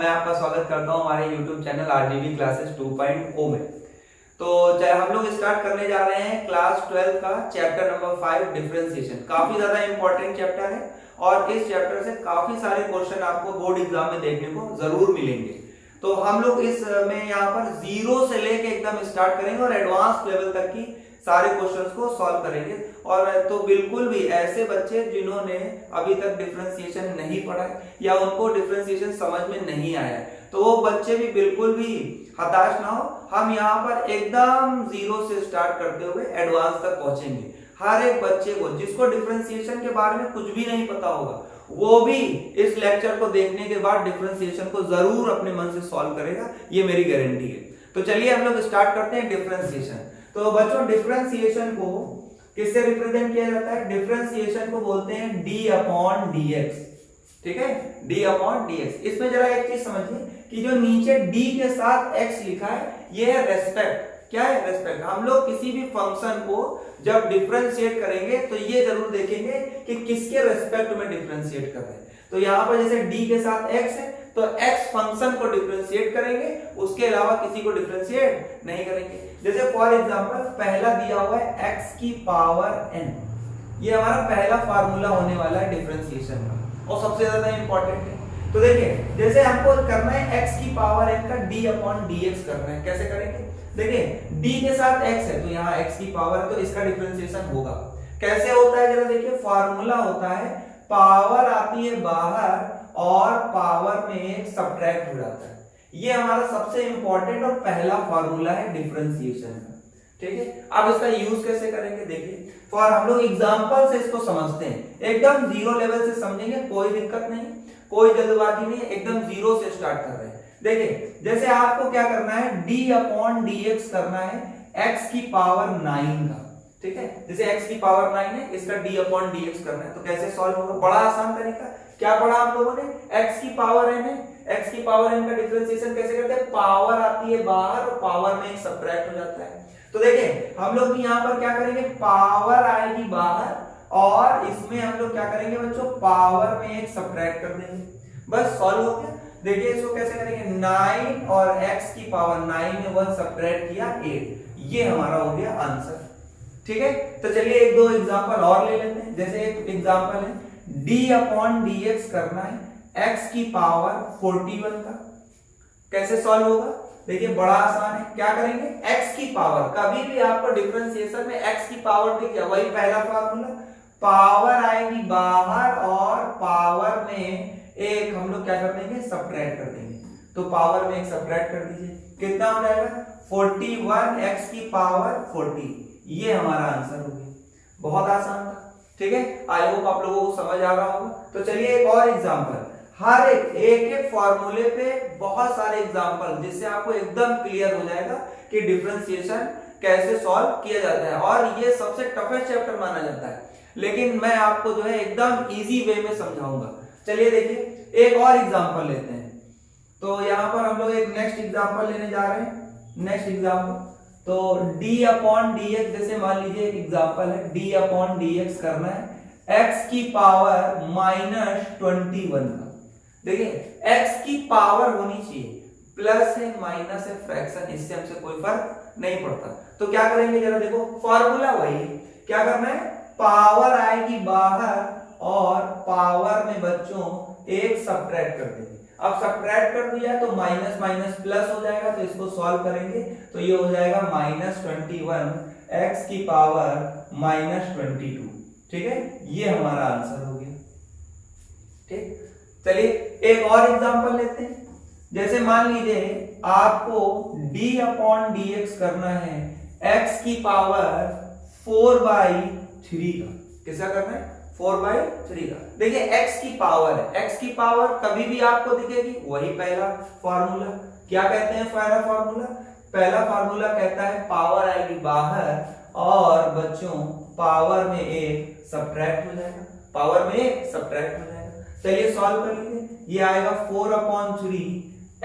मैं आपका स्वागत करता हूं हमारे YouTube चैनल RGB क्लासेस 2.0 में। तो हम लोग स्टार्ट करने जा रहे हैं क्लास 12 का चैप्टर नंबर 5 डिफरेंशिएशन। काफी ज्यादा इंपॉर्टेंट चैप्टर है और इस चैप्टर से काफी सारे क्वेश्चन आपको बोर्ड एग्जाम में देखने को जरूर मिलेंगे। तो हम लोग इसमें यहाँ पर जीरो से लेके एकदम स्टार्ट करेंगे और एडवांस लेवल तक की सारे क्वेश्चंस को सॉल्व करेंगे। और तो बिल्कुल भी ऐसे बच्चे जिन्होंने अभी तक डिफरेंशिएशन नहीं पढ़ा है या उनको डिफरेंशिएशन समझ में नहीं आया है, तो वो बच्चे भी बिल्कुल भी हताश ना हो। हम यहाँ पर एकदम जीरो से स्टार्ट करते हुए एडवांस तक पहुंचेंगे। हर एक बच्चे को जिसको डिफरेंशिएशन के बारे में कुछ भी नहीं पता होगा, वो भी इस लेक्चर को देखने के बाद डिफरेंशिएशन को जरूर अपने मन से सॉल्व करेगा, ये मेरी गारंटी है। तो चलिए हम लोग स्टार्ट करते हैं डिफरेंशिएशन। तो बच्चों, डिफरेंशिएशन को किससे रिप्रेजेंट किया जाता है? डिफरेंशिएशन को बोलते हैं d अपॉन dx। ठीक है, d अपॉन dx। इसमें जरा एक चीज समझिए कि जो नीचे d के साथ x लिखा है, ये है रेस्पेक्ट। क्या है? रेस्पेक्ट। हम लोग किसी भी फंक्शन को जब डिफरेंशिएट करेंगे तो ये जरूर देखेंगे कि किसके रेस्पेक्ट में डिफरेंशिएट कर रहे हैं। तो यहाँ पर जैसे d के साथ x है तो x फंक्शन को डिफरेंशिएट करेंगे, उसके अलावा किसी को डिफरेंशिएट नहीं करेंगे। जैसे फॉर एग्जांपल पहला दिया हुआ है x की पावर n, ये हमारा पहला फार्मूला होने वाला है डिफरेंशिएशन का और सबसे ज्यादा इंपॉर्टेंट है। तो देखिए, जैसे हमको करना है x की पावर n का d अपॉन dx करना है। कैसे करेंगे? देखिए, d के साथ x है तो यहाँ x की पावर है तो इसका डिफरेंशिएशन होगा। कैसे होता है जरा देखिए, फार्मूला होता है पावर आती है बाहर और पावर में एक सब्ट्रैक्ट हो जाता है। ये हमारा सबसे इंपॉर्टेंट और पहला फार्मूला है डिफरेंशिएशन का। ठीक है, अब इसका यूज कैसे करेंगे देखिए। फॉर हम लोग एग्जांपल से इसको समझते हैं, एकदम जीरो लेवल से समझेंगे, कोई दिक्कत नहीं, कोई जल्दबाजी नहीं, एकदम जीरो से स्टार्ट कर रहे हैं। देखिए, जैसे आपको क्या करना है, d अपॉन dx करना है x की पावर 9 का। ठीक है, जैसे x की पावर 9 है, इसका d अपॉन dx करना है। तो कैसे सॉल्व होगा? बड़ा आसान तरीका। क्या पढ़ा हम लोगों ने? x की पावर n है, x की पावर n का डिफरेंशिएशन कैसे करते हैं? पावर आती है बाहर और पावर में एक सब्ट्रैक्ट हो जाता है। तो देखिए, हम लोग यहाँ पर क्या करेंगे, पावर आएगी बाहर और इसमें हम लोग क्या करेंगे बच्चों, पावर में एक सब्ट्रैक्ट कर देंगे, बस सॉल्व हो गया। देखिए इसको कैसे करेंगे, 9 और x की पावर 9 में 1 सब्ट्रैक्ट किया 8, ये हमारा हो गया आंसर। ठीक है, तो चलिए एक दो एग्जांपल और ले लेते हैं। जैसे एक एग्जांपल है d अपॉन dx करना है x की पावर 41 का। कैसे सॉल्व होगा? देखिए बड़ा आसान है। क्या करेंगे, x की पावर, कभी भी आपको डिफरेंशिएशन में x की पावर दिख गया, वही पहला फार्मूला, पावर आएगी बाहर और पावर में एक हम लोग क्या कर देंगे, सब्ट्रैक्ट कर देंगे। तो पावर में एक सब्ट्रैक्ट कर दीजिए, कितना हो जाएगा, 41 x की पावर 40, ये हमारा आंसर हो गया। बहुत आसान था। ठीक है, आई होप आप लोगों को समझ आ रहा होगा। तो चलिए एक और एग्जांपल, हर एक फॉर्मूले पे बहुत सारे एग्जांपल, जिससे आपको एकदम क्लियर हो जाएगा कि डिफरेंशिएशन कैसे सॉल्व किया जाता है। और ये सबसे टफेस्ट चैप्टर माना जाता है, लेकिन मैं आपको जो है एकदम इजी वे में समझाऊंगा। चलिए देखिए एक और एग्जांपल लेते हैं। तो यहाँ पर हम लोग एक नेक्स्ट एग्जांपल लेने जा रहे हैं। नेक्स्ट एग्जांपल, तो d अपॉन dx, जैसे मान लीजिए एक एग्जांपल है, d अपॉन dx करना है x की पावर -21 का। देखिए x की पावर होनी चाहिए, प्लस है माइनस है फ्रैक्शन, इससे हमसे कोई फर्क नहीं पड़ता। तो क्या करेंगे जरा देखो, फॉर्मूला वही, क्या करना है, पावर आएगी बाहर और पावर में बच्चों एक सब्ट्रैक्ट कर देंगे। अब सब्ट्रैक्ट कर दिया तो माइनस माइनस प्लस हो जाएगा, तो इसको सॉल्व करेंगे तो ये हो जाएगा -21 x की पावर -22। ठीक है, ये हमारा आंसर हो गया। ठीक, चलिए एक और एग्जांपल लेते हैं। जैसे मान लीजिए आपको d अपॉन dx करना है x की पावर 4/3 का। किसका करना है, 4/3 का। देखिए x की पावर है, x की पावर कभी भी आपको दिखेगी, वही पहला फार्मूला। क्या कहते हैं पहला फार्मूला? पहला फार्मूला कहता है पावर आएगी बाहर और बच्चों पावर में एक सब्ट्रैक्ट हो जाएगा, पावर में एक सब्ट्रैक्ट हो जाएगा। चलिए सॉल्व कर लीजिए, ये आएगा 4/3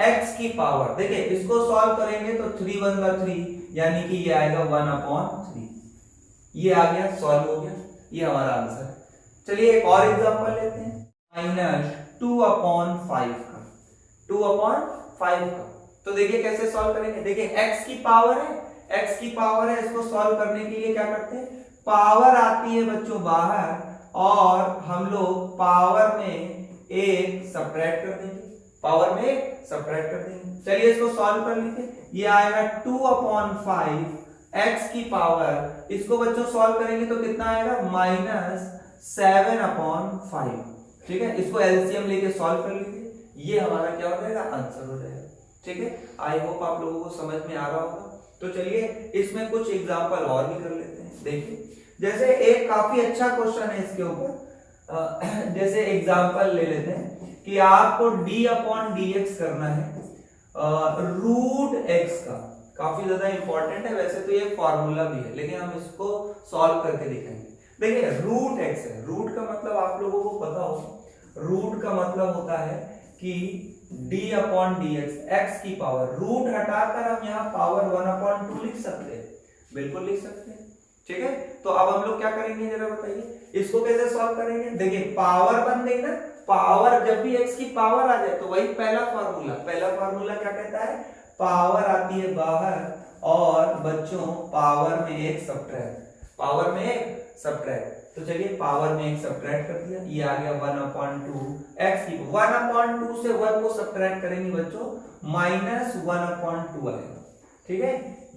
x की पावर। देखिए इसको सॉल्व करेंगे तो 3 1 3, यानी कि ये आएगा 1/3। ये आ गया, सॉल्व हो गया, ये हमारा आंसर है। चलिए एक और एग्जांपल लेते हैं, -2/5 का। 2/5 का। तो देखिए कैसे सॉल्व करेंगे। देखिए x की पावर है, इसको सॉल्व करने के लिए क्या करते हैं, पावर आती है बच्चों बाहर और हम लोग पावर में एक सब्ट्रैक्ट कर देंगे, चलिए इसको सॉल्व कर लीजिए। ये आएगा 2/5 x की पावर, इसको बच्चों सॉल्व करेंगे तो कितना आएगा, -7/5। ठीक है, इसको एलसीएम लेके सॉल्व कर लीजिए, ये हमारा क्या हो जाएगा, आंसर हो जाएगा। ठीक है, आई होप आप लोगों को समझ में आ रहा होगा। तो चलिए इसमें कुछ एग्जांपल और भी कर लेते हैं। देखिए जैसे एक काफी अच्छा क्वेश्चन है इसके ऊपर, जैसे एग्जांपल ले लेते हैं कि आपको d/dx करना है √x का। काफी ज्यादा इंपॉर्टेंट है, वैसे तो ये फॉर्मूला भी है लेकिन हम इसको सॉल्व करके दिखाएंगे। देखिए √x है, रूट का मतलब आप लोगों को पता हो, रूट का मतलब होता है कि d/dx, x की पावर, रूट हटाकर हम यहाँ पावर 1/2 लिख सकते हैं, बिल्कुल लिख सकते हैं। ठीक है, तो अब हम लोग क्या करेंगे जरा बताइए, इसको कैसे सॉल्व करेंगे। देखिए पावर बन गई ना, पावर जब भी x की पावर आ जाए तो वही पहला फार्मूला क्या कहता है, पावर आती है बाहर और बच्चों पावर में एक सब्ट्रैक्ट, तो चलिए पावर में एक सब्ट्रैक्ट कर दिया, ये आ गया 1/2 x की 1/2 से 1 को सब्ट्रैक्ट करेंगे बच्चों -1/2 आएगा। ठीक है,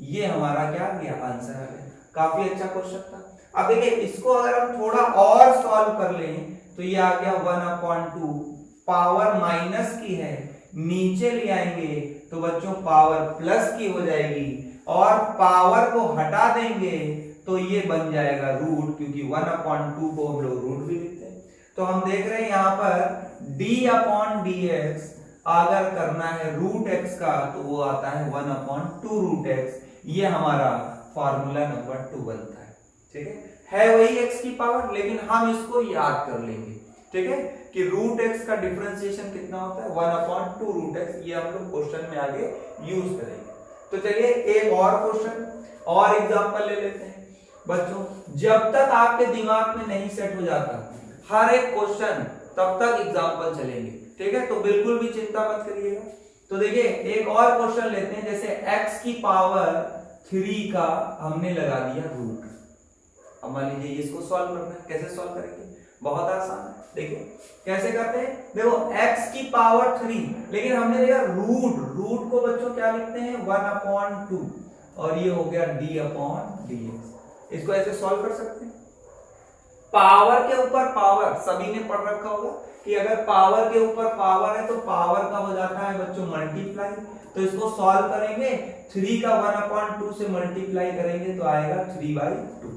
ये हमारा क्या आ गया, आंसर आ गया। काफी अच्छा क्वेश्चन था। अब देखिए इसको अगर हम थोड़ा और सॉल्व कर लें तो ये आ गया 1/2, पावर माइनस की है, नीचे ले आएंगे तो बच्चों पावर प्लस की हो जाएगी और पावर को हटा देंगे तो ये बन जाएगा रूट, क्योंकि 1/2 को हम लोग रूट भी लिखते हैं। तो हम देख रहे हैं यहाँ पर d/dx अगर करना है √x का तो वो आता है 1/2 √x, ये हमारा फॉर्मूला नंबर 2 बनता है। ठीक है वही x की पावर, लेकिन हम इसको याद कर लेंगे। ठीक है, कि √x का डिफरेंशिएशन कितना होता है, 1/2 √x, ये हम लोग क्वेश्चन में आगे यूज करेंगे। तो चलिए एक और क्वेश्चन और एग्जांपल ले लेते हैं बच्चों। जब तक आपके दिमाग में नहीं सेट हो जाता हर एक क्वेश्चन तब तक एग्जांपल चलेंगे। ठीक है, तो बिल्कुल भी चिंता मत करिएगा। तो देखिए एक और क्वेश्चन लेते हैं, जैसे x की पावर 3 का हमने लगा दिया रूट। अब मान लीजिए इसको सॉल्व करना है, कैसे सॉल्व करेंगे, बहुत आसान है। देखिए कैसे करते हैं, देखो x की पावर 3, लेकिन हमने देखा रूट को बच्चों क्या लिखते हैं 1/2 और ये हो गया d/dx। इसको ऐसे सॉल्व कर सकते हैं। पावर के ऊपर पावर, सभी ने पढ़ रखा होगा कि अगर पावर के ऊपर पावर है तो पावर का हो जाता है बच्चों मल्टीप्लाई। तो इसको सॉल्व करेंगे, 3 का 1/2 से मल्टीप्लाई करेंगे तो आएगा 3/2।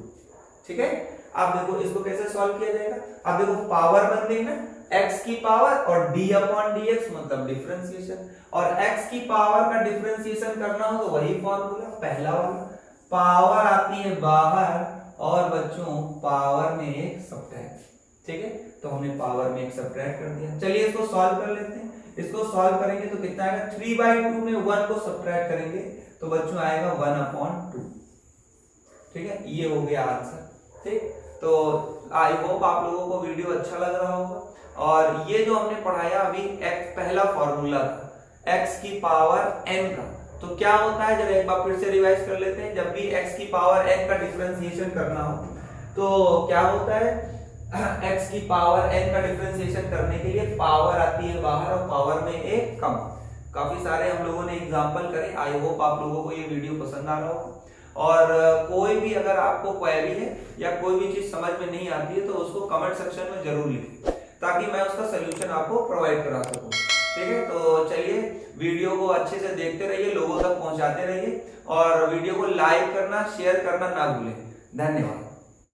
ठीक है, अब देखो इसको कैसे सॉल्व किया जाएगा। अब देखो पावर बन गई ना, x की पावर और d/dx मतलब डिफरेंशिएशन, और x की पावर का डिफरेंशिएशन करना हो तो वही फॉर्मूला पहला वाला, पावर आती है बाहर और बच्चों पावर में एक सब्ट्रैक्ट। ठीक है, तो हमने पावर में एक सब्ट्रैक्ट कर दिया। चलिए इसको सॉल्व कर लेते हैं। इसको सॉल्व करेंगे तो कितना आएगा, 3/2 में 1 को सब्ट्रैक्ट करेंगे तो बच्चों आएगा 1/2। ठीक है, ये हो गया आंसर। ठीक, तो आई होप आप लोगों को वीडियो अच्छा लग रहा होगा। और ये जो हमने पढ़ाया अभी पहला फॉर्मूला था x की पावर n का। तो क्या होता है, जब एक बार फिर से रिवाइज कर लेते हैं, जब भी x की पावर n का डिफरेंशिएशन करना हो तो क्या होता है, x की पावर n का डिफरेंशिएशन करने के लिए पावर आती है बाहर और पावर में एक कम। काफी सारे हम लोगों ने एग्जांपल करे। आई होप आप लोगों को ये वीडियो पसंद आ रहा होगा। और कोई भी अगर आपको क्वेरी है या कोई भी चीज समझ में नहीं आती है तो उसको कमेंट सेक्शन में जरूर लिखें ताकि मैं उसका सोल्यूशन आपको प्रोवाइड करा सकूं। ठीक है, तो चलिए वीडियो को अच्छे से देखते रहिए, लोगों तक पहुंचाते रहिए और वीडियो को लाइक करना, शेयर करना ना भूलें। धन्यवाद।